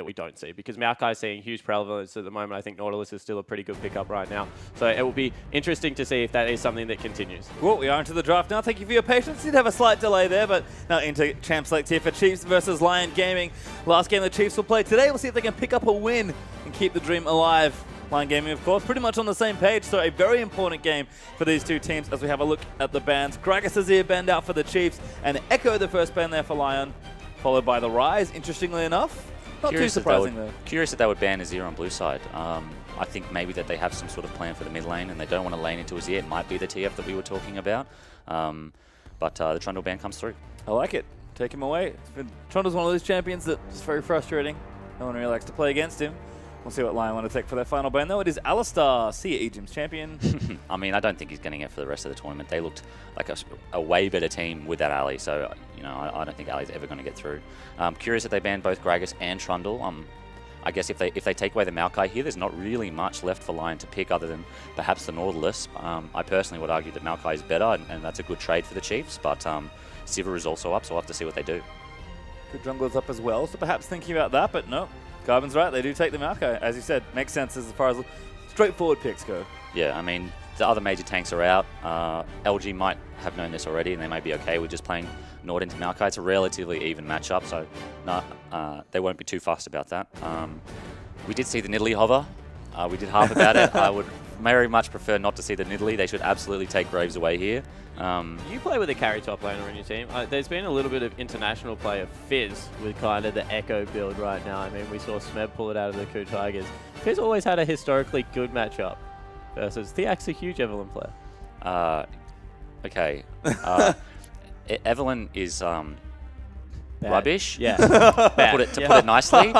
that we don't see, because Maokai is seeing huge prevalence at the moment. I think Nautilus is still a pretty good pickup right now. So it will be interesting to see if that is something that continues. Well, we are into the draft now. Thank you for your patience. Did have a slight delay there, but now into champ select here for Chiefs versus Lyon Gaming. Last game the Chiefs will play today. We'll see if they can pick up a win and keep the dream alive. Lyon Gaming, of course, pretty much on the same page, so a very important game for these two teams as we have a look at the bans. Gragas Azir banned out for the Chiefs, and Echo the first ban there for Lyon, followed by the Rise, interestingly enough. Not too surprising, though. Curious that they would ban Azir on blue side. I think maybe that they have some sort of plan for the mid lane, and they don't want to lane into Azir. It might be the TF that we were talking about, but the Trundle ban comes through. I like it. Take him away. Trundle's one of those champions that's just very frustrating. No one really likes to play against him. We'll see what Lyon want to take for their final ban, though. It is Alistar, see Egypt's champion. I mean, I don't think he's getting it for the rest of the tournament. They looked like a way better team with that Ali, so I don't think Ali's ever going to get through. Curious that they banned both Gragas and Trundle. I guess if they take away the Maokai here, there's not really much left for Lyon to pick other than perhaps the Nautilus. I personally would argue that Maokai is better, and that's a good trade for the Chiefs, but Sivir is also up, so we'll have to see what they do. Good jungler's up as well, so perhaps thinking about that, but no. Garvin's right, they do take the Maokai. As you said, makes sense as far as straightforward picks go. Yeah, I mean, the other major tanks are out. LG might have known this already, and they may be okay with just playing Nord into Maokai. It's a relatively even matchup, so they won't be too fast about that. We did see the Nidalee hover. We did half about it. I would very much prefer not to see the Nidalee. They should absolutely take Graves away here. You play with a carry top laner in your team. There's been a little bit of international play of Fizz with kind of the Echo build right now. I mean, we saw Smeb pull it out of the Ku Tigers. Fizz always had a historically good matchup versus Theak's a huge Evelyn player. Okay. Evelyn is rubbish. Yeah. To put it nicely.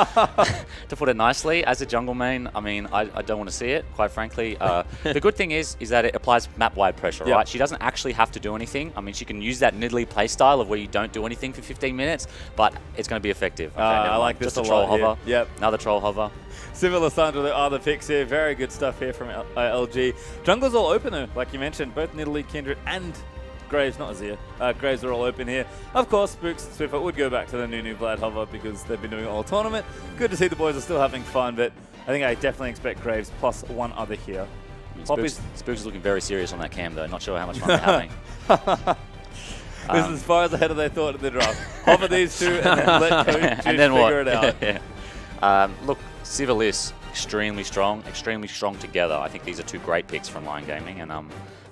To put it nicely, as a jungle main, I mean, I don't want to see it, quite frankly. The good thing is that it applies map-wide pressure, right? She doesn't actually have to do anything. I mean, she can use that Nidalee playstyle of where you don't do anything for 15 minutes, but it's going to be effective. Okay, I like this just a troll lot hover. Here. Yep. Another troll hover. Sivir Lissandra are the picks here. Very good stuff here from LG. Jungle's all open though, like you mentioned. Both Nidalee, Kindred, and Graves, not Azir. Graves are all open here. Of course, Spooks and Swiffer would go back to the new Vlad hover because they've been doing it all tournament. Good to see the boys are still having fun, but I think I definitely expect Graves plus one other here. Spooks is looking very serious on that cam though. Not sure how much fun they're having. This is as far as ahead of they thought in the draft. Hover these two and then let Coach figure it out. Look, Sivir Liss, extremely strong together. I think these are two great picks from Lyon Gaming, and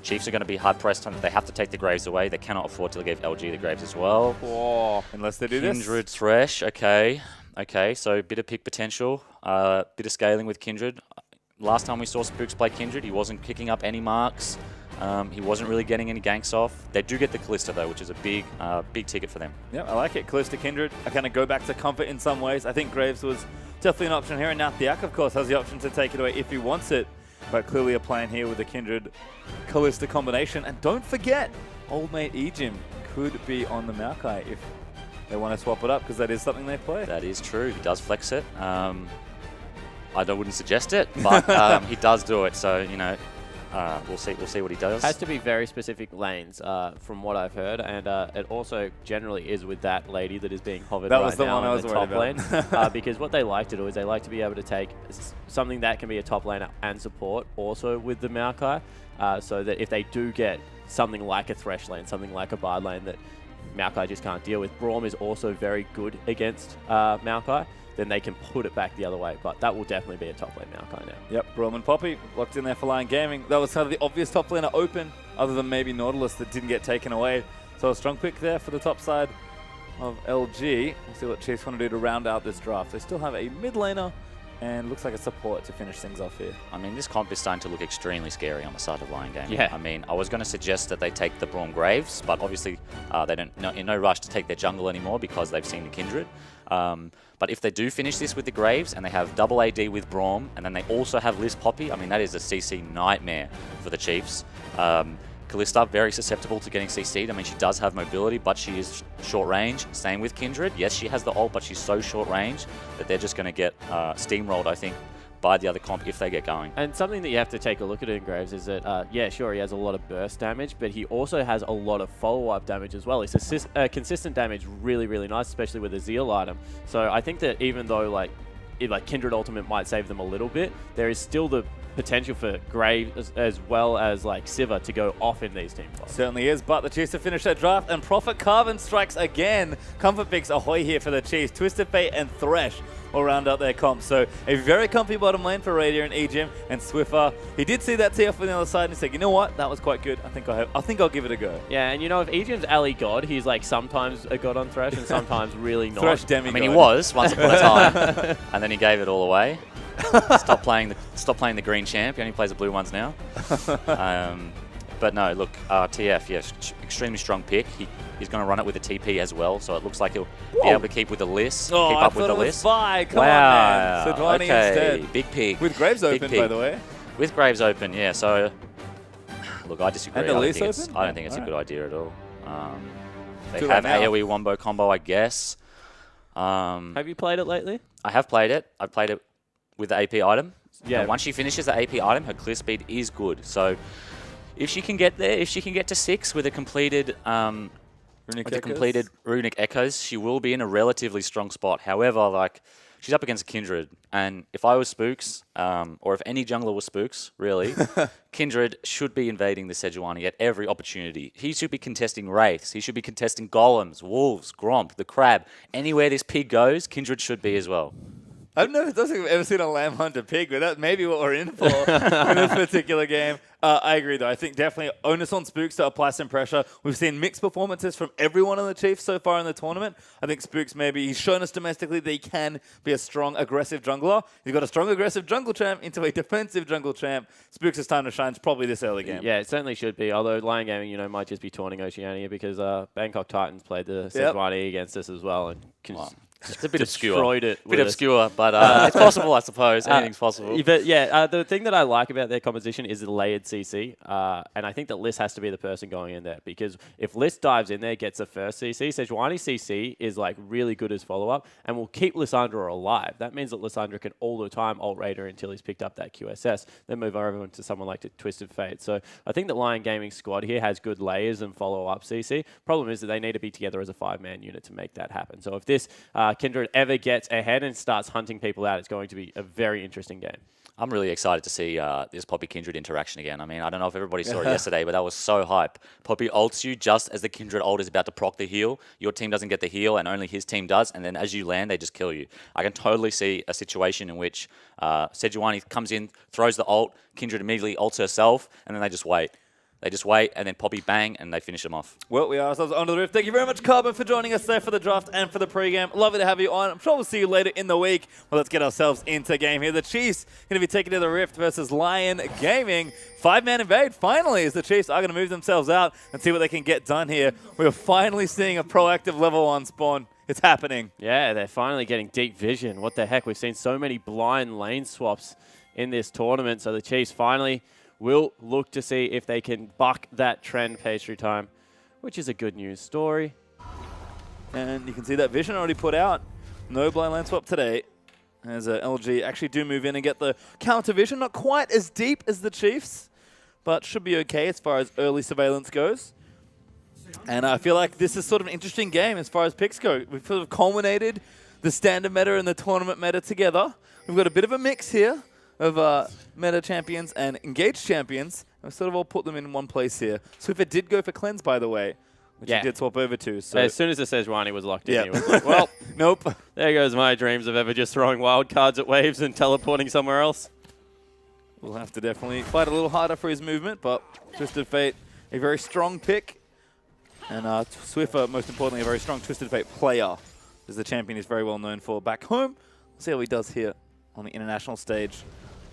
Chiefs are going to be hard-pressed. They have to take the Graves away. They cannot afford to give LG the Graves as well. Whoa. Unless they do Kindred Thresh, okay, so bit of pick potential, bit of scaling with Kindred. Last time we saw Spooks play Kindred, he wasn't picking up any marks. He wasn't really getting any ganks off. They do get the Callista though, which is a big ticket for them. Yeah, I like it. Callista, Kindred. I kind of go back to comfort in some ways. I think Graves was definitely an option here, and now Theak, of course, has the option to take it away if he wants it. But clearly a plan here with the Kindred Callista combination. And don't forget, old mate Ejim could be on the Maokai if they want to swap it up, because that is something they play. That is true. He does flex it. I wouldn't suggest it, but he does do it. So, we'll see what he does. Has to be very specific lanes, from what I've heard, and it also generally is with that lady that is being hovered right now in the top lane. Because what they like to do is they like to be able to take something that can be a top laner and support also with the Maokai, so that if they do get something like a Thresh lane, something like a Bard lane that Maokai just can't deal with, Braum is also very good against Maokai, then they can put it back the other way. But that will definitely be a top lane Maokai now. Yep, Braum and Poppy locked in there for Lyon Gaming. That was kind of the obvious top laner open, other than maybe Nautilus that didn't get taken away. So a strong pick there for the top side of LG. We'll see what Chiefs want to do to round out this draft. They still have a mid laner and looks like a support to finish things off here. I mean, this comp is starting to look extremely scary on the side of Lyon Gaming. Yeah. I mean, I was going to suggest that they take the Braum Graves, but obviously they don't in no rush to take their jungle anymore because they've seen the Kindred. But if they do finish this with the Graves and they have double AD with Braum, and then they also have Liz Poppy, I mean, that is a CC nightmare for the Chiefs. Callista, very susceptible to getting CC'd. I mean, she does have mobility, but she is short range. Same with Kindred. Yes, she has the ult, but she's so short range that they're just going to get steamrolled, I think, by the other comp if they get going. And something that you have to take a look at in Graves is that, yeah, sure, he has a lot of burst damage, but he also has a lot of follow-up damage as well. His consistent damage really, really nice, especially with a Zeal item. So I think that even though, like, like Kindred Ultimate might save them a little bit, there is still the potential for Graves as well as like Siva to go off in these team fights. Certainly is, but the Chiefs have finished their draft, and Prophet Carvin strikes again. Comfort picks ahoy here for the Chiefs. Twisted Fate and Thresh will round out their comp. So a very comfy bottom lane for Radiant, EGM, and Swiffer. He did see that TF on the other side and he said, you know what, that was quite good. I think I'll give it a go. Yeah, and you know, if EGM's Ali God, he's like sometimes a god on Thresh and sometimes really not. Thresh demigod. I mean, he was once upon a time, and then he gave it all away. Stop playing the green champ. He only plays the blue ones now. But no, look, TF, yes, extremely strong pick. He's going to run it with a TP as well, so it looks like he'll be able to keep with the list, keep up with the list. Come on, man. Sedwani instead. Big pick. With Graves open, by the way. With Graves open, yeah. So, look, I disagree. And the list open? I don't think it's a good idea at all. They have AoE wombo combo, I guess. Have you played it lately? I have played it. I played it with the AP item. Yeah. And once she finishes the AP item, her clear speed is good. So if she can get there, if she can get to 6 with a completed Runic Echoes, she will be in a relatively strong spot. However, like, she's up against Kindred, and if I was Spooks, or if any jungler was Spooks, really, Kindred should be invading the Sejuani at every opportunity. He should be contesting Wraiths. He should be contesting Golems, Wolves, Gromp, the Crab. Anywhere this pig goes, Kindred should be as well. I don't think I've ever seen a Lamb Hunter pig, but that may be what we're in for in this particular game. I agree, though. I think definitely onus on Spooks to apply some pressure. We've seen mixed performances from everyone on the Chiefs so far in the tournament. I think Spooks he's shown us domestically that he can be a strong, aggressive jungler. He's got a strong, aggressive jungle champ into a defensive jungle champ. Spooks' time to shine is probably this early game. Yeah, it certainly should be. Although Lyon Gaming, might just be taunting Oceania because Bangkok Titans played the Sejuani against us as well. And it's a bit obscure. Destroyed it. A bit obscure, but it's possible, I suppose. Anything's possible. But yeah, the thing that I like about their composition is the layered CC. And I think that Liss has to be the person going in there, because if Liss dives in there, gets the first CC, Sejuani CC is like really good as follow-up and will keep Lissandra alive. That means that Lissandra can all the time ult Raider until he's picked up that QSS, then move over to someone like the Twisted Fate. So I think that Lyon Gaming squad here has good layers and follow-up CC. Problem is that they need to be together as a 5-man unit to make that happen. So if this Kindred ever gets ahead and starts hunting people out, it's going to be a very interesting game. I'm really excited to see this Poppy Kindred interaction again. I mean, I don't know if everybody saw it yesterday, but that was so hype. Poppy ults you just as the Kindred ult is about to proc the heal. Your team doesn't get the heal, and only his team does. And then as you land, they just kill you. I can totally see a situation in which Sejuani comes in, throws the ult, Kindred immediately ults herself, and then they just wait. They just wait, and then Poppy bang, and they finish them off. Well, we are ourselves onto the rift. Thank you very much, Carbon, for joining us there for the draft and for the pregame. Lovely to have you on. I'm sure we'll see you later in the week. Well, let's get ourselves into game here. The Chiefs going to be taking to the rift versus Lyon Gaming. 5-man invade, finally, as the Chiefs are going to move themselves out and see what they can get done here. We're finally seeing a proactive level 1 spawn. It's happening. Yeah, they're finally getting deep vision. What the heck? We've seen so many blind lane swaps in this tournament, so the Chiefs finally will look to see if they can buck that trend pastry time, which is a good news story. And you can see that vision already put out. No blind lane swap today, as LG actually do move in and get the counter vision. Not quite as deep as the Chiefs, but should be okay as far as early surveillance goes. And I feel like this is sort of an interesting game as far as picks go. We've sort of culminated the standard meta and the tournament meta together. We've got a bit of a mix here of meta champions and engaged champions. I've sort of all put them in one place here. Swiffer did go for cleanse, by the way, which he did swap over to. So as soon as the Sejuani was locked in, he was like, well, nope. There goes my dreams of ever just throwing wild cards at waves and teleporting somewhere else. We'll have to definitely fight a little harder for his movement, but Twisted Fate, a very strong pick. And Swiffer, most importantly, a very strong Twisted Fate player, as the champion is very well known for back home. We'll see how he does here on the international stage,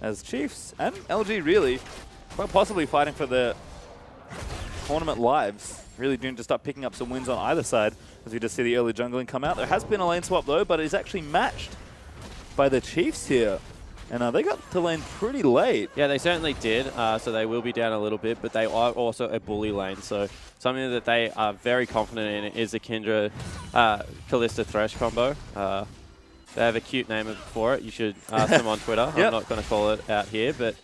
as Chiefs and LG really quite possibly fighting for their tournament lives. Really doing to start picking up some wins on either side, as we just see the early jungling come out. There has been a lane swap though, but it is actually matched by the Chiefs here. And they got to lane pretty late. Yeah, they certainly did. So they will be down a little bit, but they are also a bully lane. So something that they are very confident in is the Kindred Kalista Thresh combo. They have a cute name for it. You should ask them on Twitter. I'm not going to call it out here, but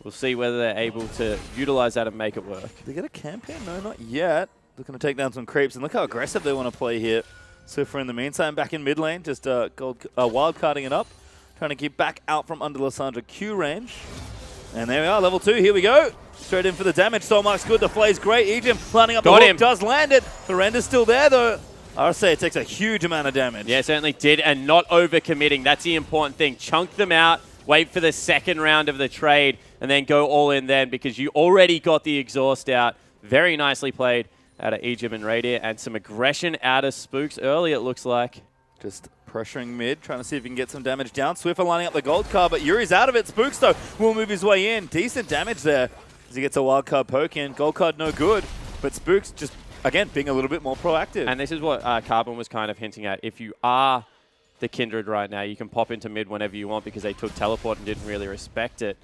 we'll see whether they're able to utilize that and make it work. Did they get a campaign? No, not yet. Looking to take down some creeps, and look how aggressive they want to play here. Swiffer in the meantime, back in mid lane, just wild carding it up. trying to keep back out from under Lysandra Q range. And there we are, level 2, here we go. Straight in for the damage. Solmark's good, the flay's great. Ejim lining up the hook, does land it. The render's still there though. RSA takes a huge amount of damage. Yeah, certainly did, and not overcommitting. That's the important thing. Chunk them out, wait for the second round of the trade, and then go all in then, because you already got the exhaust out. Very nicely played out of Ejim and Radier, and some aggression out of Spooks early, it looks like. Just pressuring mid, trying to see if he can get some damage down. Swiffer lining up the gold card, but Yuri's out of it. Spooks, though, will move his way in. Decent damage there as he gets a wild card poke in. Gold card no good, but Spooks just, again, being a little bit more proactive. And this is what Carbon was kind of hinting at. If you are the Kindred right now, you can pop into mid whenever you want because they took teleport and didn't really respect it.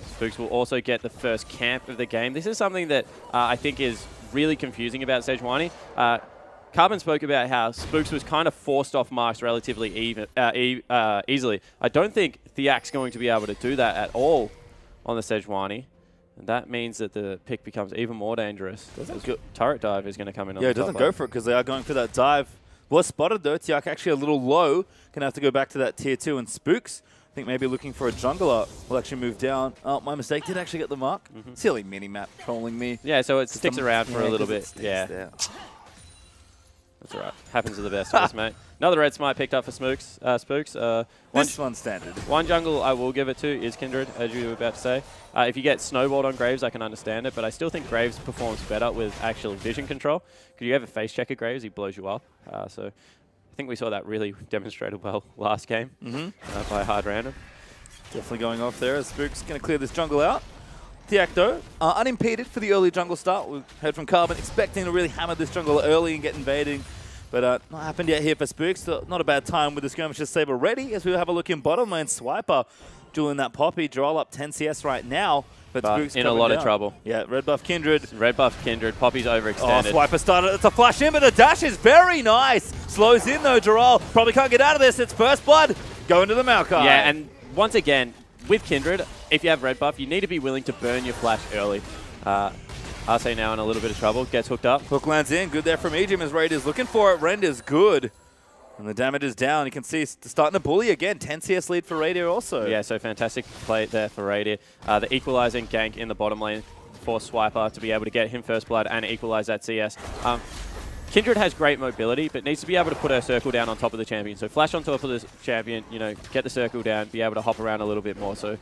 Spooks will also get the first camp of the game. This is something that I think is really confusing about Sejuani. Carbon spoke about how Spooks was kind of forced off marks relatively easily. I don't think Thiak's going to be able to do that at all on the Sejuani. And that means that the pick becomes even more dangerous. Turret dive is going to come in on the top. Yeah, it doesn't go for it because they are going for that dive. Was spotted though. Thiak actually a little low. Going to have to go back to that tier 2. And Spooks, I think maybe looking for a jungler, will actually move down. Oh, my mistake. Did actually get the mark. Silly mini-map trolling me. Yeah, so it sticks around for a little bit. Yeah. There. That's all right. Happens to the best of us, mate. Another red smite picked up for Spooks. This one's standard. One jungle I will give it to is Kindred, as you were about to say. If you get snowballed on Graves, I can understand it, but I still think Graves performs better with actual vision control. Because you ever face checker Graves, he blows you up. So I think we saw that really demonstrated well last game by a hard random. Definitely going off there as Spooks going to clear this jungle out. Thiak, though, unimpeded for the early jungle start. We've heard from Carbon expecting to really hammer this jungle early and get invading. But not happened yet here for Spooks. So not a bad time with the Skirmisher Saber ready as we have a look in bottom lane. Swiper dueling that Poppy. Droll up 10 CS right now. But Spooks in a lot down. of trouble. Yeah, red buff Kindred. Red buff Kindred. Poppy's overextended. Oh, Swiper started. It's a flash in, but the dash is very nice. Slows in, though, Droll. Probably can't get out of this. It's first blood. Going to the Maokai. Yeah, and once again, with Kindred, if you have red buff, you need to be willing to burn your flash early. Arce now in a little bit of trouble. Gets hooked up. Hook lands in. Good there from Ejim as Raiders looking for it. Render's good. And the damage is down. You can see starting to bully again. 10 CS lead for Radier also. Yeah, so fantastic play there for Radier. The equalizing gank in the bottom lane for Swiper to be able to get him first blood and equalize that CS. Kindred has great mobility, but needs to be able to put her circle down on top of the champion. So flash on top of the champion, you know, get the circle down, be able to hop around a little bit more. So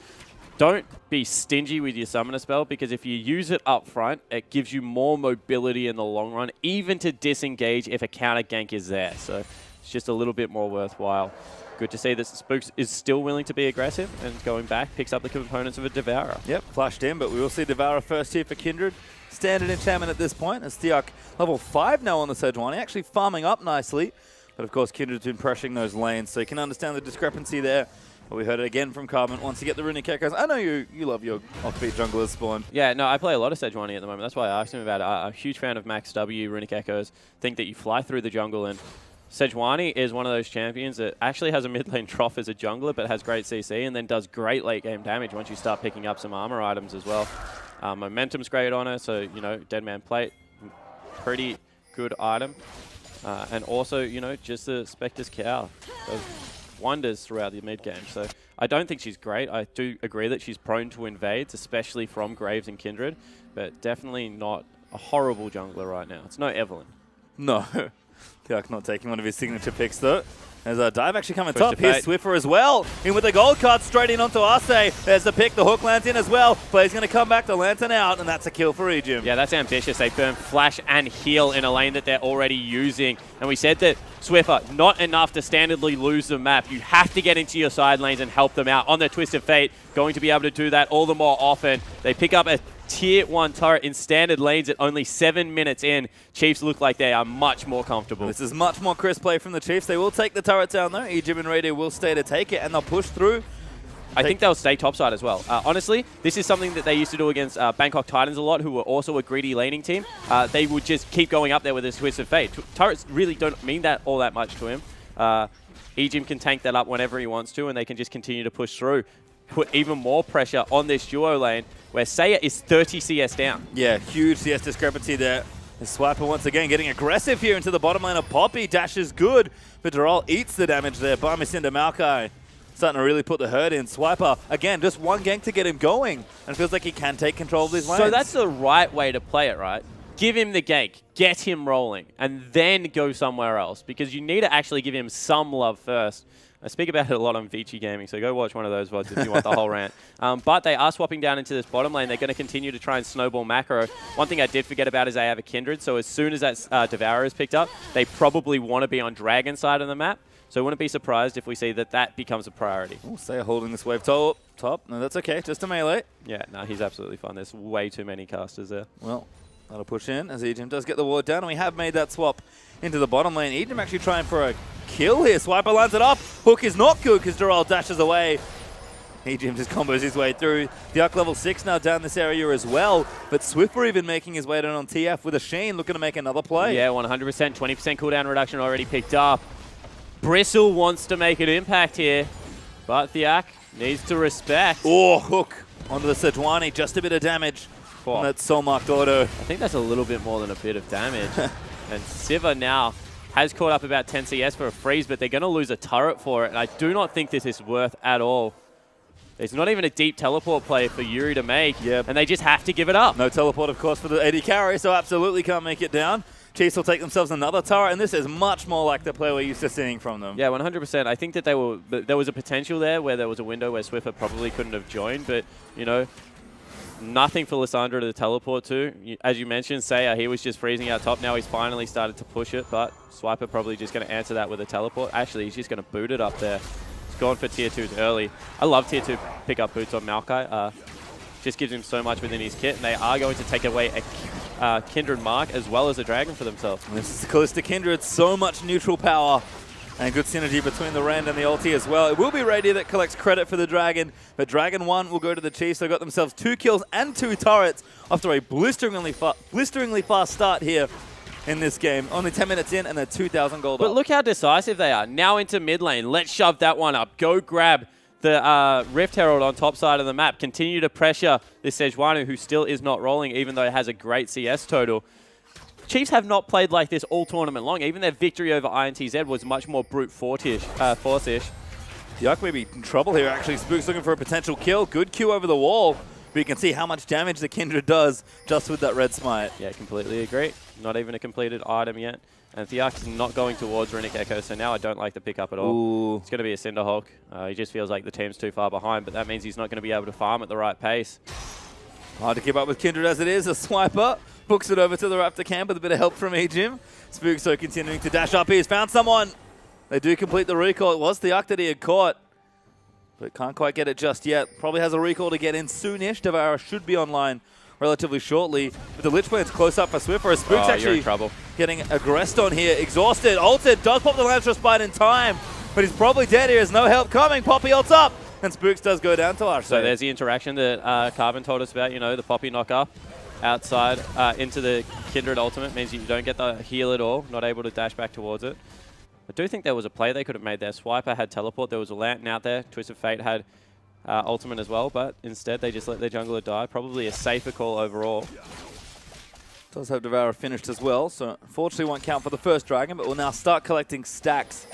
don't be stingy with your summoner spell, because if you use it up front, it gives you more mobility in the long run, even to disengage if a counter gank is there. So it's just a little bit more worthwhile. Good to see that Spooks is still willing to be aggressive and going back, picks up the components of a Devourer. Yep, flashed in, but we will see Devourer first here for Kindred. Standard enchantment at this point, as Thiak level 5 now on the Sejuani, actually farming up nicely. But of course, Kindred's been pressuring those lanes, so you can understand the discrepancy there. But we heard it again from Carbon. Once you get the Runic Echoes, I know you love your offbeat junglers spawn. Yeah, no, I play a lot of Sejuani at the moment. That's why I asked him about it. I'm a huge fan of Max W, Runic Echoes. Think that you fly through the jungle, and Sejuani is one of those champions that actually has a mid lane trough as a jungler, but has great CC, and then does great late game damage once you start picking up some armor items as well. Momentum's great on her, so, you know, Dead Man Plate, pretty good item. And also, you know, just the Spectre's Cow does wonders throughout the mid game. So I don't think she's great. I do agree that she's prone to invades, especially from Graves and Kindred, but definitely not a horrible jungler right now. It's no Evelyn. No. Thiak not taking one of his signature picks, though. There's a dive actually coming top. Here's Swiffer as well. In with the gold card straight in onto Arce. There's the pick. The hook lands in as well. Play's going to come back to Lantern out, and that's a kill for Ejim. Yeah, that's ambitious. They burn flash and heal in a lane that they're already using. And we said that Swiffer, not enough to standardly lose the map. You have to get into your side lanes and help them out. On their Twisted Fate, going to be able to do that all the more often. They pick up a Tier 1 turret in standard lanes at only 7 minutes in. Chiefs look like they are much more comfortable. This is much more crisp play from the Chiefs. They will take the turret down, though. Ejim and Radier will stay to take it, and they'll push through. I think they'll stay topside as well. Honestly, this is something that they used to do against Bangkok Titans a lot, who were also a greedy laning team. They would just keep going up there with this Twisted Fate. Turrets really don't mean that all that much to him. Ejim can tank that up whenever he wants to, and they can just continue to push through. Put even more pressure on this duo lane, where Saya is 30 CS down. Yeah, huge CS discrepancy there. Swiper once again getting aggressive here into the bottom lane of Poppy. Dash is good, but Doral eats the damage there. Barmis into Maokai. Starting to really put the hurt in. Swiper, again, just one gank to get him going. And it feels like he can take control of these lanes. So that's the right way to play it, right? Give him the gank, get him rolling, and then go somewhere else. Because you need to actually give him some love first. I speak about it a lot on Vici Gaming, so go watch one of those VODs if you want the whole rant. But they are swapping down into this bottom lane. They're going to continue to try and snowball macro. One thing I did forget about is they have a Kindred, so as soon as that Devourer is picked up, they probably want to be on Dragon side of the map. So I wouldn't be surprised if we see that that becomes a priority. Oh, Saya holding this wave top. No, that's okay. Just a melee. Yeah, no, he's absolutely fine. There's way too many casters there. Well, that'll push in as Ejim does get the ward down. And we have made that swap into the bottom lane. Ejim actually trying for a kill here. Swiper lines it up. Hook is not good because Doral dashes away. Ejim just combos his way through. Diak level 6 now down this area as well. But Swiffer even making his way down on TF with a Sheen looking to make another play. Yeah, 100%. 20% cooldown reduction already picked up. Bristle wants to make an impact here, but Thiak needs to respect. Oh, hook onto the Sejuani. Just a bit of damage on that soul-marked auto. I think that's a little bit more than a bit of damage. And Siva now has caught up about 10 CS for a freeze, but they're going to lose a turret for it, and I do not think this is worth at all. There's not even a deep teleport play for Yuri to make, and they just have to give it up. No teleport, of course, for the AD carry, so absolutely can't make it down. Chiefs will take themselves another turret, and this is much more like the play we're used to seeing from them. Yeah, 100%. I think that there was a potential there where there was a window where Swiffer probably couldn't have joined, but, you know, nothing for Lissandra to teleport to. As you mentioned, Saya, he was just freezing out top. Now he's finally started to push it, but Swiper probably just going to answer that with a teleport. Actually, he's just going to boot it up there. He's gone for tier 2s early. I love tier 2 pick-up boots on Maokai. Just gives him so much within his kit, and they are going to take away a Kindred Mark as well as a Dragon for themselves. And this is the Callista Kindred. So much neutral power and good synergy between the Rand and the ulti as well. It will be Radiant that collects credit for the Dragon, but Dragon 1 will go to the Chiefs. They got themselves 2 kills and 2 turrets after a blisteringly fast start here in this game. Only 10 minutes in, and they're 2,000 gold But up. look how decisive they are. Now into mid lane. Let's shove that one up. Go grab the Rift Herald on top side of the map. Continue to pressure this Sejuani, who still is not rolling, even though it has a great CS total. Chiefs have not played like this all tournament long. Even their victory over INTZ was much more brute force-ish. Yuck may be in trouble here, actually. Spook's looking for a potential kill. Good Q over the wall, but you can see how much damage the Kindred does just with that red smite. Yeah, completely agree. Not even a completed item yet. And Thiak's not going towards Runic Echo, so now I don't like the pickup at all. Ooh. It's going to be a Cinderhulk. He just feels like the team's too far behind, but that means he's not going to be able to farm at the right pace. Hard to keep up with Kindred as it is. A Swiper books it over to the Raptor camp with a bit of help from Ejim. Spookso continuing to dash up. He's found someone. They do complete the recall. It was Thiak that he had caught, but can't quite get it just yet. Probably has a recall to get in soonish. Devourer should be online relatively shortly. But the Lich Blade's close up for Swiffer. Spook's actually getting aggressed on here. Exhausted. Ulted. Does pop the Lance Spite in time, but he's probably dead here. There's no help coming. Poppy ults up, and Spooks does go down to us. So there's the interaction that Carbon told us about, you know, the Poppy knock up outside into the Kindred ultimate means you don't get the heal at all, not able to dash back towards it. I do think there was a play they could have made there. Swiper had teleport. There was a Lantern out there. Twist of Fate had ultimate as well, but instead they just let their jungler die. Probably a safer call overall. Does have Devourer finished as well, so unfortunately won't count for the first Dragon, but will now start collecting stacks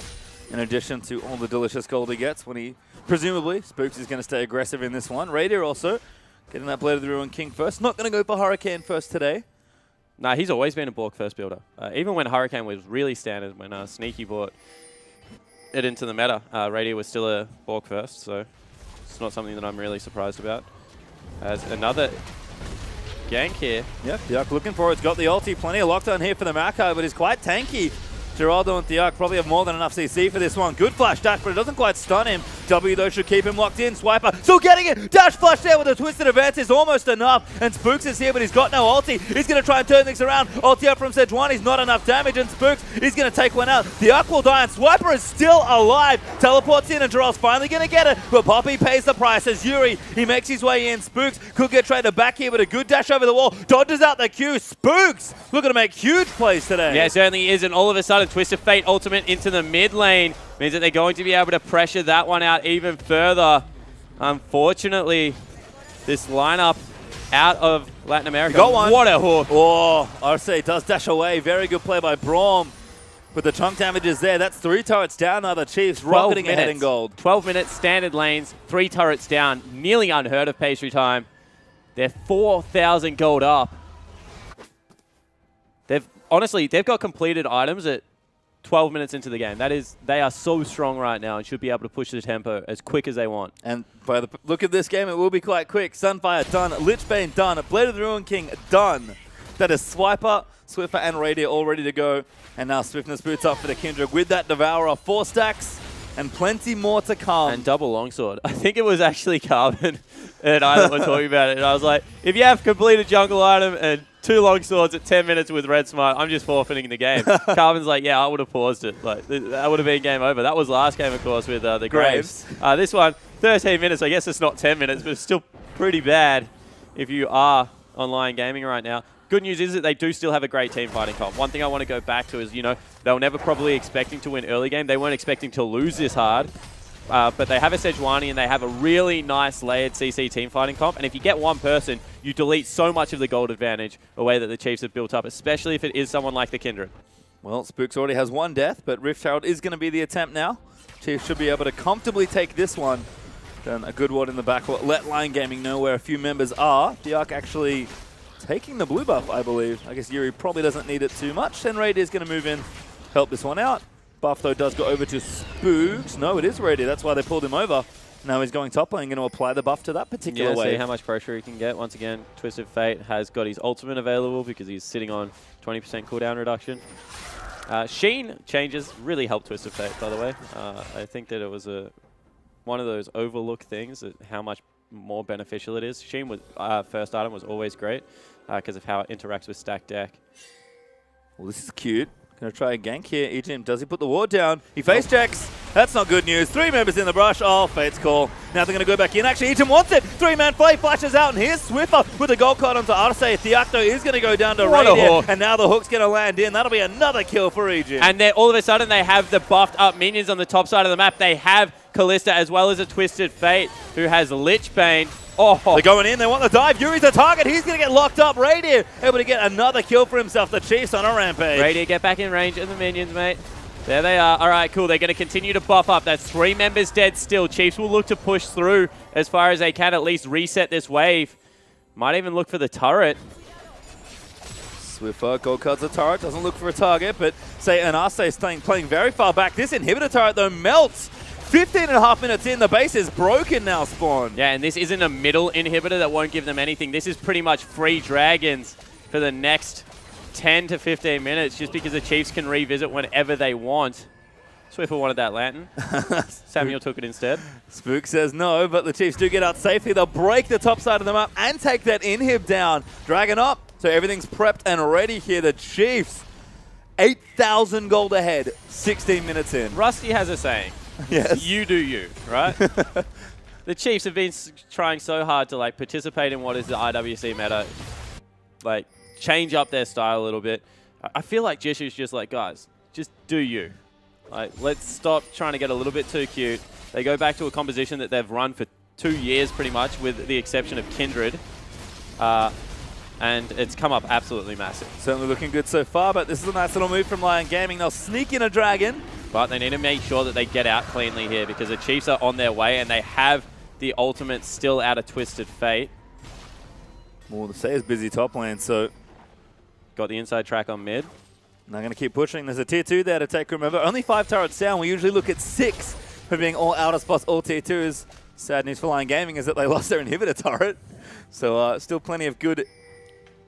in addition to all the delicious gold he gets when he, presumably, Spooks is going to stay aggressive in this one. Radier also getting that Blade of the Ruin King first. Not going to go for Hurricane first today. Nah, he's always been a Bork first builder. Even when Hurricane was really standard, when Sneaky brought it into the meta, Radier was still a Bork first, so it's not something that I'm really surprised about. As another gank here. Yep, Thiak looking for it. It's got the ulti. Plenty of lockdown here for the Maokai, but he's quite tanky. Geraldo and Thiak probably have more than enough CC for this one. Good flash dash, but it doesn't quite stun him. W, though, should keep him locked in. Swiper still getting it. Dash flash there with a twisted advance is almost enough. And Spooks is here, but he's got no ulti. He's going to try and turn things around. Ulti up from Sejuani's not enough damage, and Spooks is going to take one out. Thiak will die, and Swiper is still alive. Teleports in, and Gerald's finally going to get it. But Poppy pays the price as Yuri, he makes his way in. Spooks could get traded back here, but a good dash over the wall. Dodges out the Q. Spooks looking to make huge plays today. Yeah, certainly is, and all of a sudden, Twist of Fate ultimate into the mid lane means that they're going to be able to pressure that one out even further. Unfortunately, this lineup out of Latin America. Got one. What a hook. Oh, Arce does dash away. Very good play by Braum. With the chunk damages there, that's 3 turrets down now. The Chiefs rocketing ahead in gold. 12 minutes, standard lanes, 3 turrets down. Nearly unheard of pastry time. They're 4,000 gold up. Honestly, they've got completed items at 12 minutes into the game. They are so strong right now and should be able to push the tempo as quick as they want. And by the look of this game, it will be quite quick. Sunfire done, Lichbane done, Blade of the Ruin King done. That is Swiper, Swiffer, and Radiant all ready to go. And now Swiftness boots up for the Kindred with that Devourer. 4 stacks and plenty more to come. And double longsword. I think it was actually Carbon and I that were talking about it. And I was like, if you have completed jungle item and 2 longswords at 10 minutes with Red Smite, I'm just forfeiting the game. Carbon's like, yeah, I would have paused it. Like that would have been game over. That was last game, of course, with the Graves. This one, 13 minutes. I guess it's not 10 minutes, but it's still pretty bad if you are online gaming right now. Good news is that they do still have a great team fighting comp. One thing I want to go back to is, they were never probably expecting to win early game. They weren't expecting to lose this hard. But they have a Sejuani and they have a really nice layered CC team fighting comp. And if you get one person, you delete so much of the gold advantage away that the Chiefs have built up, especially if it is someone like the Kindred. Well, Spooks already has 1 death, but Rift Herald is going to be the attempt now. Chiefs should be able to comfortably take this one. Then a good one in the back. Let Lyon Gaming know where a few members are. Diak actually taking the blue buff, I believe. I guess Yuri probably doesn't need it too much. And Radiant is going to move in, help this one out. Buff, though, does go over to Spooks. No, it is Radiant. That's why they pulled him over. Now he's going top lane, going to apply the buff to that particular wave. See how much pressure he can get. Once again, Twisted Fate has got his ultimate available because he's sitting on 20% cooldown reduction. Sheen changes really helped Twisted Fate, by the way. I think that it was one of those overlooked things, how much more beneficial it is. Sheen was first item was always great because of how it interacts with stacked deck. Well, this is cute. Going to try a gank here. Ejim, does he put the ward down? He face checks. That's not good news. 3 members in the brush. Oh, Fate's call. Now they're going to go back in. Actually, Ejim wants it. 3-man play flashes out, and here's Swiffer with the gold card onto Arce. Theacto is going to go down to Radiant, and now the hook's going to land in. That'll be another kill for Ejim. And then all of a sudden they have the buffed up minions on the top side of the map. They have Kalista as well as a Twisted Fate who has Lichbane. Oh. They're going in. They want the dive. Yuri's a target. He's going to get locked up. Radiant able to get another kill for himself. The Chiefs on a rampage. Radiant get back in range of the minions, mate. There they are. All right, cool. They're going to continue to buff up. That's 3 members dead still. Chiefs will look to push through as far as they can, at least reset this wave. Might even look for the turret. Swiffer gold cards a turret. Doesn't look for a target, but Arce is playing very far back. This inhibitor turret, though, melts. 15.5 minutes in, the base is broken now, Spawn. Yeah, and this isn't a middle inhibitor that won't give them anything. This is pretty much free dragons for the next 10 to 15 minutes just because the Chiefs can revisit whenever they want. Swiffer wanted that lantern. Samuel took it instead. Spook says no, but the Chiefs do get out safely. They'll break the top side of the map and take that inhib down. Dragon up, so everything's prepped and ready here. The Chiefs, 8,000 gold ahead, 16 minutes in. Rusty has a saying. Yes. You do you, right? The Chiefs have been trying so hard to participate in what is the IWC meta, change up their style a little bit. I feel like Jishu's just like, guys, just do you. Let's stop trying to get a little bit too cute. They go back to a composition that they've run for 2 years pretty much, with the exception of Kindred. And it's come up absolutely massive. Certainly looking good so far, but this is a nice little move from Lyon Gaming. They'll sneak in a dragon. But they need to make sure that they get out cleanly here because the Chiefs are on their way and they have the ultimate still out of Twisted Fate. More to say is busy top lane, so... Got the inside track on mid. And they're going to keep pushing. There's a tier 2 there to take. Remember, only 5 turrets down. We usually look at 6 for being all outer spots, all tier 2s. Sad news for Lyon Gaming is that they lost their inhibitor turret. So still plenty of good,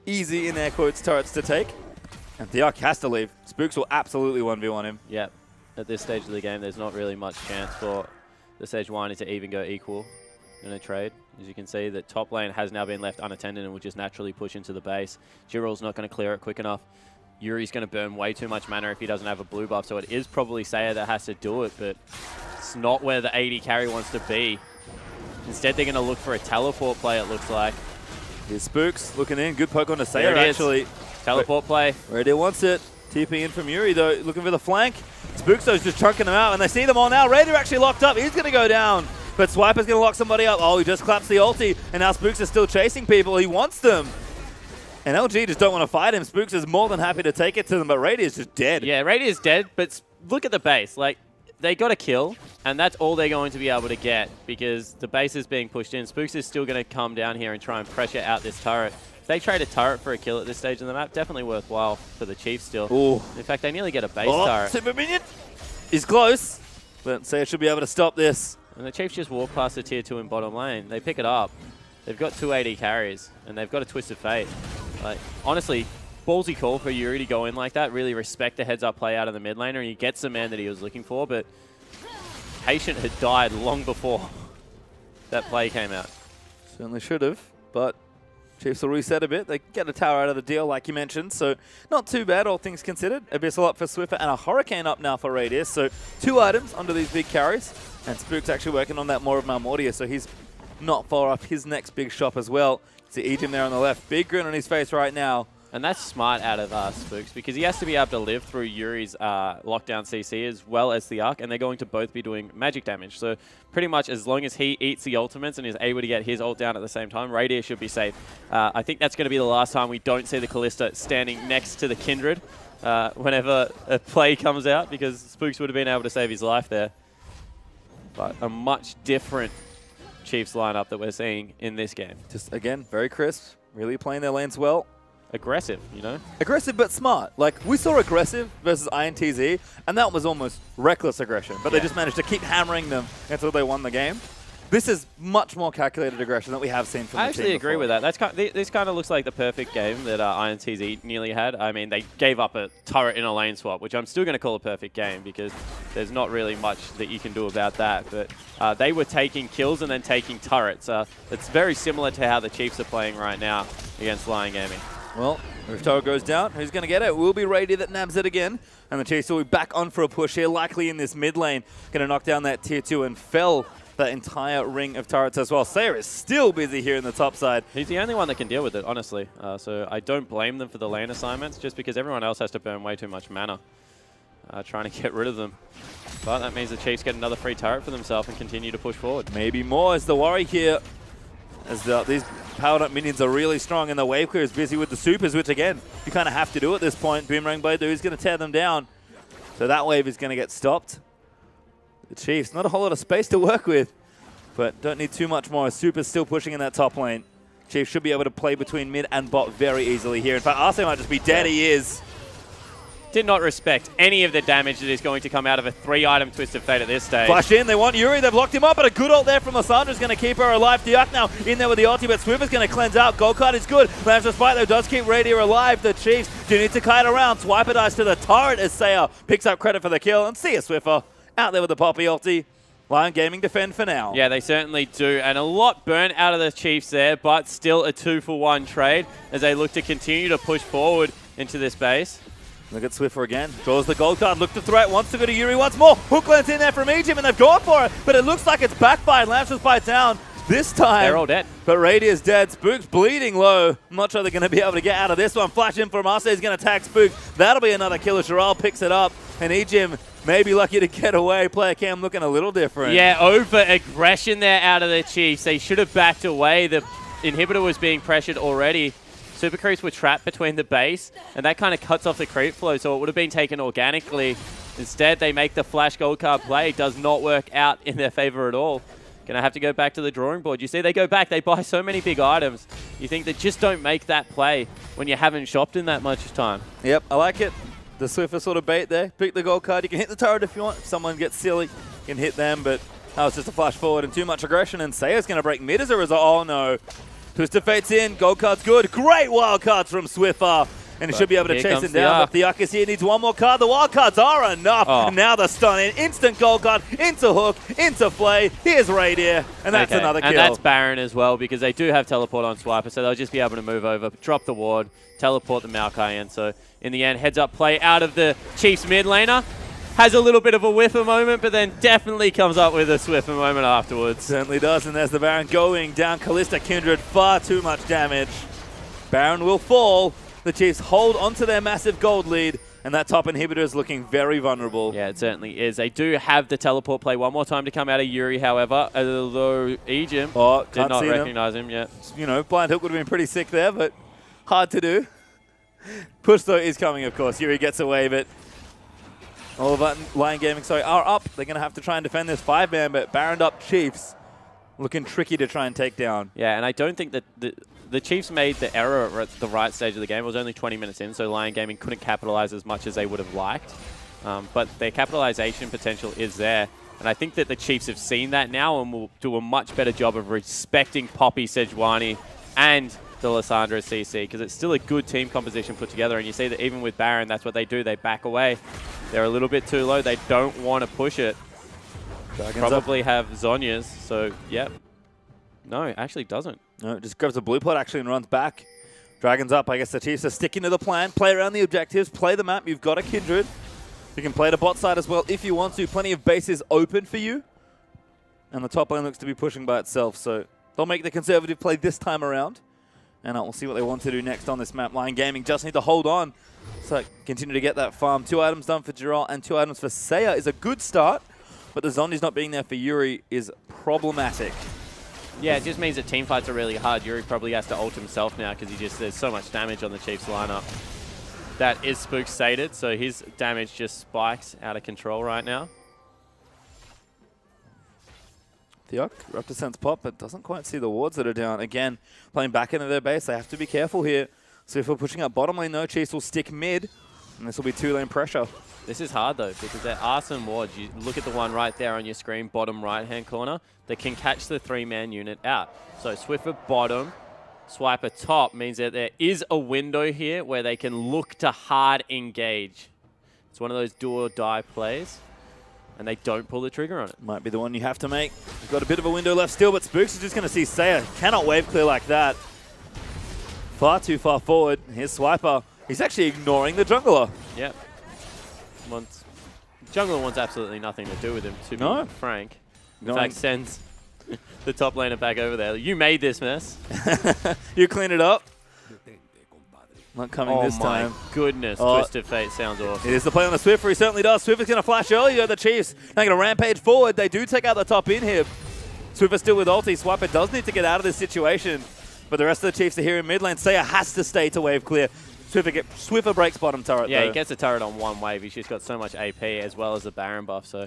easy, in air quotes, turrets to take. And Theark has to leave. Spooks will absolutely 1v1 him. Yep. At this stage of the game, there's not really much chance for the Sejuani to even go equal in a trade. As you can see, the top lane has now been left unattended and will just naturally push into the base. Jirul's not going to clear it quick enough. Yuri's going to burn way too much mana if he doesn't have a blue buff, so it is probably Saya that has to do it, but it's not where the AD carry wants to be. Instead, they're going to look for a teleport play, it looks like. Here's Spooks looking in. Good poke on to Saya, actually. Teleport play. Radiant wants it. TP in from Yuri, though, looking for the flank. Spooks, though, is just chunking them out, and they see them all now. Raider actually locked up. He's going to go down. but Swiper's going to lock somebody up. Oh, he just claps the ulti, and now Spooks is still chasing people. He wants them. And LG just don't want to fight him. Spooks is more than happy to take it to them, but Radier's just dead. Yeah, Radier's dead, but look at the base. Like, they got a kill, and that's all they're going to be able to get because the base is being pushed in. Spooks is still going to come down here and try and pressure out this turret. If they trade a turret for a kill at this stage of the map, definitely worthwhile for the Chiefs still. Ooh. In fact, they nearly get a base turret. Super minion! He's close, but Saya should be able to stop this. And the Chiefs just walk past the tier 2 in bottom lane. They pick it up. They've got 2 AD carries, and they've got a Twisted Fate. Like, honestly, ballsy call for Yuri to go in like that. Really respect the heads-up play out of the mid laner, and he gets the man that he was looking for, but Patient had died long before that play came out. Certainly should have, but Chiefs will reset a bit. They get a tower out of the deal, like you mentioned, so not too bad, all things considered. Abyssal up for Swiffer and a Hurricane up now for Radius, so 2 items under these big carries, and Spook's actually working on that more of Malmortia, so he's not far off his next big shop as well. See Ejim there on the left, big grin on his face right now. And that's smart out of Spooks because he has to be able to live through Yuri's lockdown CC as well as the Arc, and they're going to both be doing magic damage. So pretty much as long as he eats the ultimates and is able to get his ult down at the same time, Radier should be safe. I think that's going to be the last time we don't see the Kalista standing next to the Kindred whenever a play comes out, because Spooks would have been able to save his life there. But a much different Chiefs lineup that we're seeing in this game. Just, again, very crisp, really playing their lanes well. Aggressive, you know? Aggressive but smart. Like, we saw aggressive versus INTZ, and that was almost reckless aggression. But they just managed to keep hammering them until they won the game. This is much more calculated aggression that we have seen from the team. I actually agree with that. This kind of looks like the perfect game that INTZ nearly had. I mean, they gave up a turret in a lane swap, which I'm still going to call a perfect game because there's not really much that you can do about that. But they were taking kills and then taking turrets. It's very similar to how the Chiefs are playing right now against Lyon Gaming. Well, if tower goes down, who's going to get it? It will be Radier that nabs it again. And the Chiefs will be back on for a push here, likely in this mid lane. Going to knock down that tier 2 and fell that entire ring of turrets as well. Sayer is still busy here in the top side. He's the only one that can deal with it, honestly. So I don't blame them for the lane assignments, just because everyone else has to burn way too much mana trying to get rid of them. But that means the Chiefs get another free turret for themselves and continue to push forward. Maybe more is the worry here, as these powered up minions are really strong, and the wave clear is busy with the supers, which again, you kind of have to do at this point. Boomerang Blade is going to tear them down. So that wave is going to get stopped. The Chiefs, not a whole lot of space to work with, but don't need too much more. Super's still pushing in that top lane. Chiefs should be able to play between mid and bot very easily here. In fact, Arce might just be dead. He is. Did not respect any of the damage that is going to come out of a 3-item Twisted Fate at this stage. Flash in, they want Yuri, they've locked him up, but a good ult there from Lysandra is going to keep her alive. Diak now in there with the ulti, but Swiffer's going to cleanse out. Gold card is good. Lamb's Despite though does keep Radier alive. The Chiefs do need to kite around. Swiper dies to the turret as Sayer picks up credit for the kill, and see a Swiffer out there with the Poppy ulti. Lyon Gaming defend for now. Yeah, they certainly do. And a lot burnt out of the Chiefs there, but still a 2-for-1 trade as they look to continue to push forward into this base. Look at Swiffer again. Draws the gold card. Look to threat. Wants to go to Yuri once more. Hook lands in there from Ejim, and they've gone for it. But it looks like it's backfired. Lamps was by down this time. They're all dead. But Radier's dead. Spook's bleeding low. I'm not sure they're going to be able to get out of this one. Flash in from Arce. He's going to tag Spook. That'll be another killer. Chiral picks it up. And Ejim may be lucky to get away. Player cam looking a little different. Yeah, over-aggression there out of the Chiefs. They should have backed away. The inhibitor was being pressured already. Super creeps were trapped between the base, and that kind of cuts off the creep flow, so it would have been taken organically. Instead, they make the flash gold card play. It does not work out in their favor at all. Gonna have to go back to the drawing board. You see, they go back, they buy so many big items. You think they just don't make that play when you haven't shopped in that much time. Yep, I like it. The Swiffer sort of bait there. Pick the gold card. You can hit the turret if you want. If someone gets silly, you can hit them, but that was just a flash forward and too much aggression, and Sayer's gonna break mid as a result. Oh no. Twisted Fate's in, gold card's good. Great wild cards from Swiffer. And he should be able to chase him down. But the Yuck is here, needs one more card. The wild cards are enough. Oh. And now the stun in. Instant gold card into hook, into play. Here's Radier. And that's another kill. And that's Baron as well, because they do have teleport on Swiper, so they'll just be able to move over, drop the ward, teleport the Maokai in. So in the end, heads up play out of the Chiefs mid laner. Has a little bit of a whiffer moment, but then definitely comes up with a Swiffer moment afterwards. Certainly does, and there's the Baron going down. Kalista Kindred, far too much damage. Baron will fall. The Chiefs hold onto their massive gold lead. And that top inhibitor is looking very vulnerable. Yeah, it certainly is. They do have the teleport play one more time to come out of Yuri, however, although Ejim did not recognize him yet. You know, blind hook would have been pretty sick there, but hard to do. Push, though, is coming, of course. Yuri gets away, but all of Lyon Gaming, are up. They're going to have to try and defend this 5-man, but Baroned up Chiefs looking tricky to try and take down. Yeah, and I don't think that the Chiefs made the error at the right stage of the game. It was only 20 minutes in, so Lyon Gaming couldn't capitalize as much as they would have liked. But their capitalization potential is there. And I think that the Chiefs have seen that now and will do a much better job of respecting Poppy, Sejuani, and the Lissandra CC, because it's still a good team composition put together. And you see that even with Baron, that's what they do. They back away. They're a little bit too low. They don't want to push it. Probably have Zhonya's, so yep. No, it actually doesn't. No, it just grabs a blue pot actually and runs back. Dragons up. I guess the Chiefs are sticking to the plan. Play around the objectives. Play the map. You've got a Kindred. You can play the bot side as well if you want to. Plenty of bases open for you. And the top lane looks to be pushing by itself, so they'll make the conservative play this time around. And we'll see what they want to do next on this map. Lyon Gaming just need to hold on. So continue to get that farm. 2 items done for Geralt and 2 items for Saya is a good start. But the zombies not being there for Yuri is problematic. Yeah, it just means that team fights are really hard. Yuri probably has to ult himself now because there's so much damage on the Chiefs lineup. That is Spook sated, so his damage just spikes out of control right now. Theok, Raptor sense pop, but doesn't quite see the wards that are down. Again, playing back into their base, they have to be careful here. So if we're pushing up bottom lane, no, Chiefs will stick mid, and this will be 2-lane pressure. This is hard, though, because there are some wards. You look at the one right there on your screen, bottom right-hand corner, that can catch the 3-man unit out. So Swiffer bottom, Swiper top means that there is a window here where they can look to hard engage. It's one of those do or die plays, and they don't pull the trigger on it. Might be the one you have to make. You've got a bit of a window left still, but Spooks is just going to see Saya. Cannot wave clear like that. Far too far forward. Here's Swiper. He's actually ignoring the jungler. Yep. Jungler wants absolutely nothing to do with him, to be frank. In fact, sends the top laner back over there. You made this mess. You clean it up. Not coming this time. Oh my goodness, Twisted Fate sounds awesome. It is the play on the Swiffer. He certainly does. Swiffer's going to flash earlier. The Chiefs are going to rampage forward. They do take out the top inhib. Swiffer still with ulti. Swiper does need to get out of this situation. But the rest of the Chiefs are here in mid lane. Saya has to stay to wave clear. Swiffer breaks bottom turret, Yeah, though. he gets the turret on one wave. He's just got so much AP as well as the Baron buff. So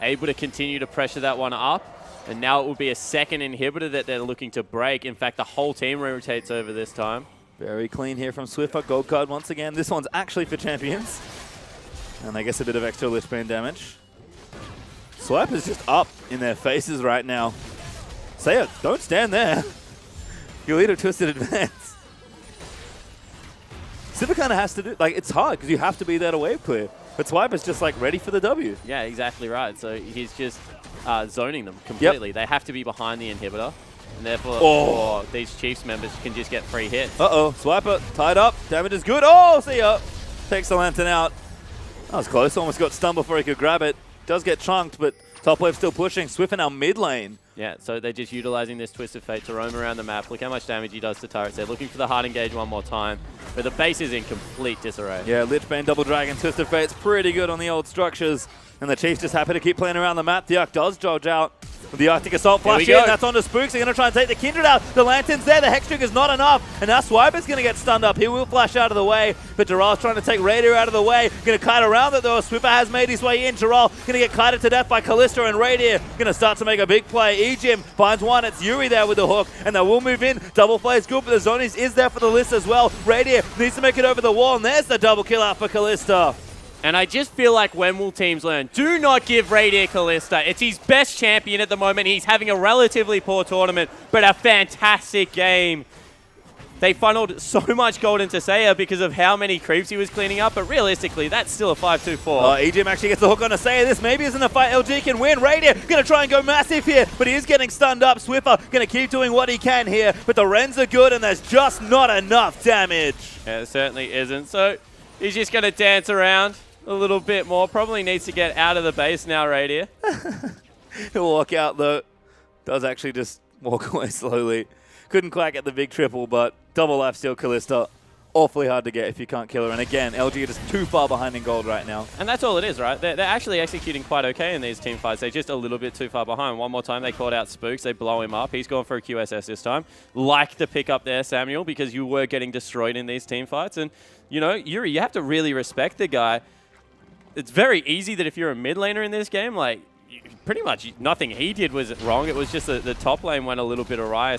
able to continue to pressure that one up. And now it will be a second inhibitor that they're looking to break. In fact, the whole team rotates over this time. Very clean here from Swiffer. Gold card once again. This one's actually for champions. And I guess a bit of extra Lich Bane damage. Swiper's just up in their faces right now. Saya, don't stand there. You'll eat a twisted advance. Swiffer kind of has to do, like, it's hard because you have to be there to wave clear. But Swiper's just, like, ready for the W. Yeah, exactly right. So he's just zoning them completely. Yep. They have to be behind the inhibitor. And therefore, these Chiefs members can just get free hits. Uh-oh, Swiper tied up. Damage is good. Oh, see ya. Takes the lantern out. That was close. Almost got stunned before he could grab it. Does get chunked, but top wave still pushing. Swiffer now mid lane. Yeah, so they're just utilizing this Twisted Fate to roam around the map. Look how much damage he does to turrets. They're looking for the hard engage one more time. But the base is in complete disarray. Yeah, Lich Bane, Double Dragon, Twisted Fate's pretty good on the old structures. And the Chiefs just happy to keep playing around the map. The Arc does dodge out. With the Arctic Assault flash in, that's onto Spooks. They're going to try and take the Kindred out. The Lantern's there. The Hex Trigger's not enough. And now Swiper's going to get stunned up. He will flash out of the way. But Geralt's trying to take Radier out of the way. Going to kite around it, though. Swiffer has made his way in. Geralt going to get kited to death by Kalista, and Radier going to start to make a big play. Ejim finds one. It's Yuri there with the hook. And they will move in. Double play is good, but the Zonies is there for the list as well. Radier needs to make it over the wall. And there's the double kill out for Kalista. And I just feel like when will teams learn? Do not give Radier Kalista. It's his best champion at the moment. He's having a relatively poor tournament, but a fantastic game. They funneled so much gold into Saya because of how many creeps he was cleaning up, but realistically, that's still a 5-2-4. Ejim actually gets the hook on Saya. This maybe isn't a fight LG can win. Radier going to try and go massive here, but he is getting stunned up. Swiffer going to keep doing what he can here, but the Rens are good, and there's just not enough damage. Yeah, it certainly isn't. So he's just going to dance around a little bit more. Probably needs to get out of the base now, Radier. He'll walk out, though. Does actually just walk away slowly. Couldn't quite get the big triple, but double life steal Kalista awfully hard to get if you can't kill her. And again, LG are just too far behind in gold right now. And that's all it is, right? They're actually executing quite okay in these team fights. They're just a little bit too far behind. One more time, they called out Spooks. They blow him up. He's gone for a QSS this time. Like the pick up there, Samuel, because you were getting destroyed in these team fights. And, you know, Yuri, you have to really respect the guy. It's very easy that if you're a mid laner in this game, like, pretty much nothing he did was wrong. It was just the top lane went a little bit awry,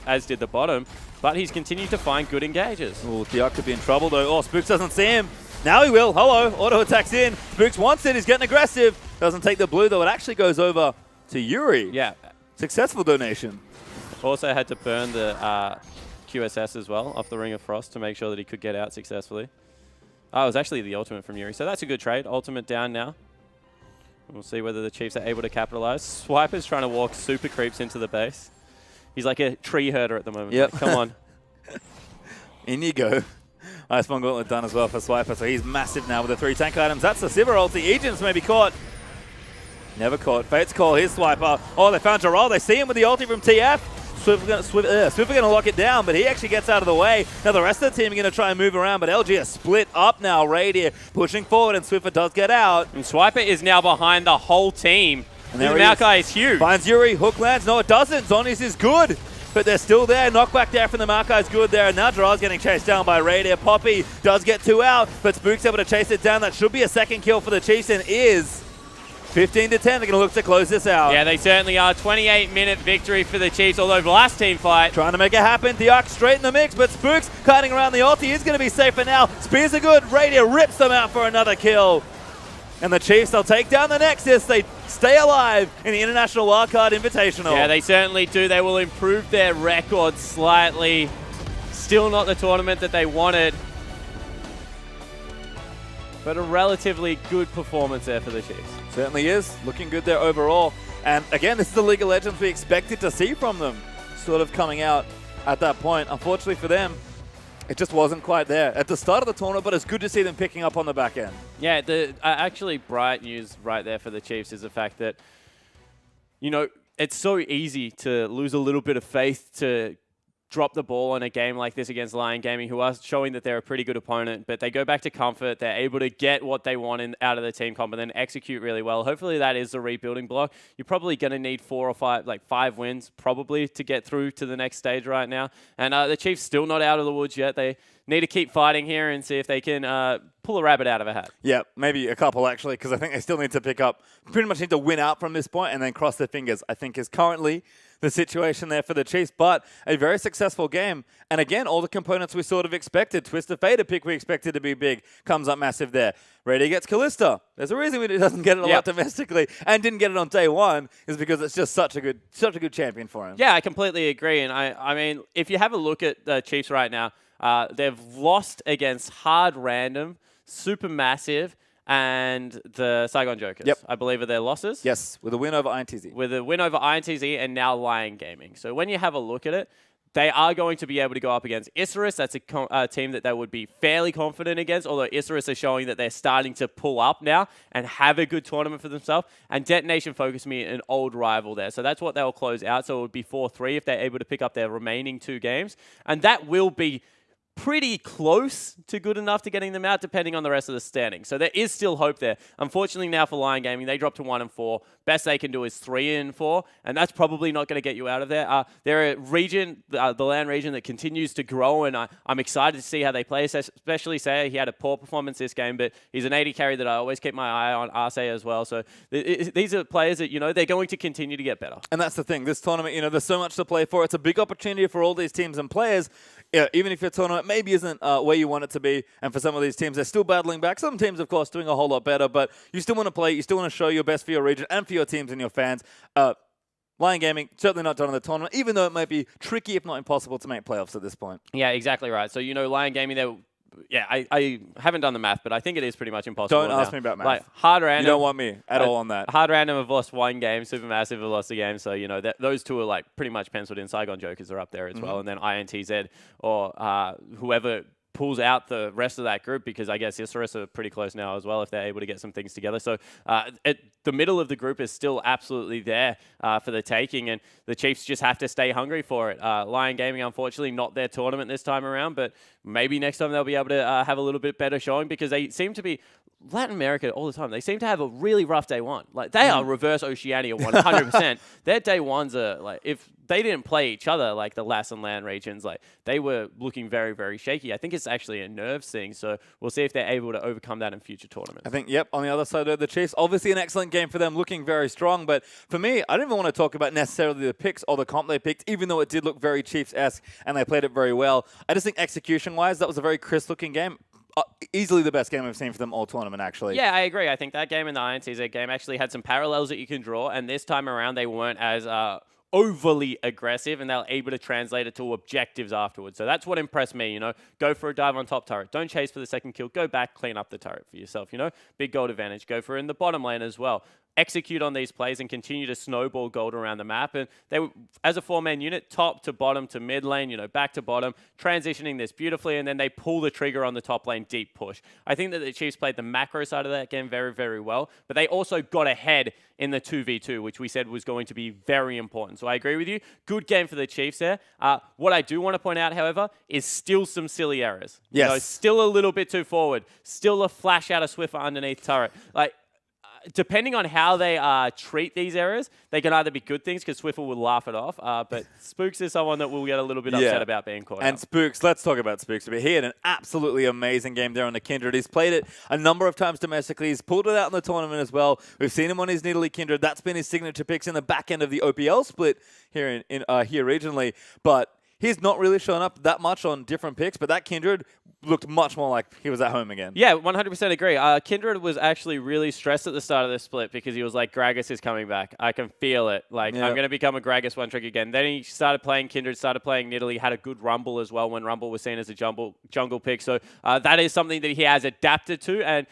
as did the bottom. But he's continued to find good engages. Oh, Diak could be in trouble, though. Oh, Spooks doesn't see him. Now he will. Hello. Auto attacks in. Spooks wants it. He's getting aggressive. Doesn't take the blue, though. It actually goes over to Yuri. Yeah. Successful donation. Also had to burn the QSS as well off the Ring of Frost to make sure that he could get out successfully. Oh, it was actually the ultimate from Yuri. So that's a good trade. Ultimate down now. We'll see whether the Chiefs are able to capitalize. Swiper's trying to walk super creeps into the base. He's like a tree herder at the moment. Yep. Come on. In you go. Nice one gauntlet done as well for Swiper. So he's massive now with the 3 tank items. That's the Sivir ulti. Aegis may be caught. Never caught. Fate's call. Here's Swiper. Oh, they found Jarrell. They see him with the ulti from TF. Swiffer going to lock it down, but he actually gets out of the way. Now the rest of the team are going to try and move around, but LG are split up now. Radier pushing forward, and Swiffer does get out. And Swiper is now behind the whole team. And the Maokai is huge. Finds Yuri. Hook lands. No, it doesn't. Zoni's is good, but they're still there. Knockback there from the Maokai is good there. And now Jarrell's getting chased down by Radier. Poppy does get 2 out, but Spook's able to chase it down. That should be a second kill for the Chiefs, and is 15 to 10. They're going to look to close this out. Yeah, they certainly are. 28-minute victory for the Chiefs, although the last team fight. Trying to make it happen. Diak straight in the mix, but Spooks kiting around the ulti is going to be safe for now. Spears are good. Radier rips them out for another kill. And the Chiefs, they'll take down the Nexus. They stay alive in the International Wildcard Invitational. Yeah, they certainly do. They will improve their record slightly. Still not the tournament that they wanted, but a relatively good performance there for the Chiefs. Certainly is. Looking good there overall. And again, this is the League of Legends we expected to see from them, sort of coming out at that point. Unfortunately for them, it just wasn't quite there at the start of the tournament, but it's good to see them picking up on the back end. Yeah, the actually bright news right there for the Chiefs is the fact that, you know, it's so easy to lose a little bit of faith, to drop the ball in a game like this against Lyon Gaming, who are showing that they're a pretty good opponent, but they go back to comfort. They're able to get what they want out of the team comp and then execute really well. Hopefully that is the rebuilding block. You're probably going to need 4 or 5, like 5 wins probably to get through to the next stage right now. And the Chiefs still not out of the woods yet. They need to keep fighting here and see if they can pull a rabbit out of a hat. Yeah, maybe a couple actually, because I think they still need to pick up, pretty much need to win out from this point and then cross their fingers, I think is currently the situation there for the Chiefs. But a very successful game. And again, all the components we sort of expected. Twisted Fate, a pick we expected to be big, comes up massive there. Radier gets Kalista. There's a reason he doesn't get it a lot domestically and didn't get it on day one, is because it's just such a good champion for him. Yeah, I completely agree. And I mean, if you have a look at the Chiefs right now, they've lost against Hard Random, Supermassive, and the Saigon Jokers. Yep. I believe are their losses. Yes, with a win over INTZ. With a win over INTZ and now Lyon Gaming. So when you have a look at it, they are going to be able to go up against Isurus. That's a team that they would be fairly confident against, although Isurus are showing that they're starting to pull up now and have a good tournament for themselves. And Detonation Focus Me, an old rival there. So that's what they'll close out. So it would be 4-3 if they're able to pick up their remaining 2 games. And that will be pretty close to good enough to getting them out, depending on the rest of the standing. So there is still hope there. Unfortunately now for Lyon Gaming, they dropped to 1-4. Best they can do is 3-4, and that's probably not going to get you out of there. They're a region, the LAN region, that continues to grow, and I'm excited to see how they play, especially Say. He had a poor performance this game, but he's an AD carry that I always keep my eye on, Arce as well. So these are players that, you know, they're going to continue to get better. And that's the thing. This tournament, you know, there's so much to play for. It's a big opportunity for all these teams and players. Yeah, even if your tournament maybe isn't where you want it to be, and for some of these teams, they're still battling back. Some teams, of course, doing a whole lot better, but you still want to play, you still want to show your best for your region and for your teams and your fans. Lyon Gaming, certainly not done in the tournament, even though it might be tricky, if not impossible, to make playoffs at this point. Yeah, exactly right. So, you know, Lyon Gaming, I haven't done the math, but I think it is pretty much impossible. Don't ask me about math. Like, Hard Random, you don't want me at all on that. Hard Random have lost 1 game, Supermassive have lost a game, so, you know, those 2 are like pretty much penciled in. Saigon Jokers are up there as well, and then INTZ or whoever pulls out the rest of that group, because I guess Isurus are pretty close now as well if they're able to get some things together. So the middle of the group is still absolutely there for the taking, and the Chiefs just have to stay hungry for it. Lyon Gaming, unfortunately, not their tournament this time around, but maybe next time they'll be able to have a little bit better showing, because they seem to be Latin America all the time. They seem to have a really rough day one. Like, they are reverse Oceania 100%. Their day ones are like, if they didn't play each other, like the LAS and LAN regions, like they were looking very, very shaky. I think it's actually a nerves thing. So we'll see if they're able to overcome that in future tournaments. I think, yep, on the other side of the Chiefs, obviously an excellent game for them, looking very strong. But for me, I don't even want to talk about necessarily the picks or the comp they picked, even though it did look very Chiefs-esque and they played it very well. I just think execution-wise, that was a very crisp-looking game. Easily the best game I've seen for them all tournament, actually. Yeah, I agree. I think that game and the INTZ game actually had some parallels that you can draw, and this time around they weren't as overly aggressive, and they were able to translate it to objectives afterwards. So that's what impressed me, you know. Go for a dive on top turret. Don't chase for the second kill. Go back, clean up the turret for yourself, you know. Big gold advantage. Go for it in the bottom lane as well. Execute on these plays and continue to snowball gold around the map. And they were, as a four-man unit, top to bottom to mid lane, you know, back to bottom, transitioning this beautifully, and then they pull the trigger on the top lane, deep push. I think that the Chiefs played the macro side of that game very, very well, but they also got ahead in the 2v2, which we said was going to be very important. So I agree with you. Good game for the Chiefs there. What I do want to point out, however, is still some silly errors. Yes. You know, still a little bit too forward. Still a flash out of Swiffer underneath turret. Like, depending on how they treat these errors, they can either be good things, because Swiffer will laugh it off, but Spooks is someone that will get a little bit upset about being caught And out. Spooks, let's talk about Spooks a bit. He had an absolutely amazing game there on the Kindred. He's played it a number of times domestically. He's pulled it out in the tournament as well. We've seen him on his Nidalee Kindred. That's been his signature picks in the back end of the OPL split here here regionally. But he's not really shown up that much on different picks, but that Kindred looked much more like he was at home again. Yeah, 100% agree. Kindred was actually really stressed at the start of the split, because he was like, Gragas is coming back. I can feel it. Like, I'm going to become a Gragas one trick again. Then he started playing Kindred, started playing Nidalee, had a good Rumble as well when Rumble was seen as a jungle pick. So that is something that he has adapted to, and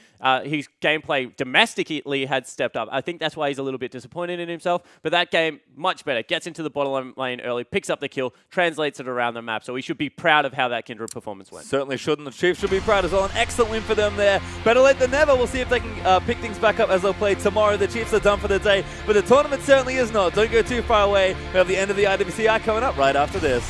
his gameplay domestically had stepped up. I think that's why he's a little bit disappointed in himself, but that game, much better. Gets into the bottom lane early, picks up the kill, translates it around the map. So we should be proud of how that Kindred performance went. Certainly should. The Chiefs should be proud as well. An excellent win for them there. Better late than never. We'll see if they can pick things back up as they'll play tomorrow. The Chiefs are done for the day, but the tournament certainly is not. Don't go too far away. We have the end of the IWCI coming up right after this.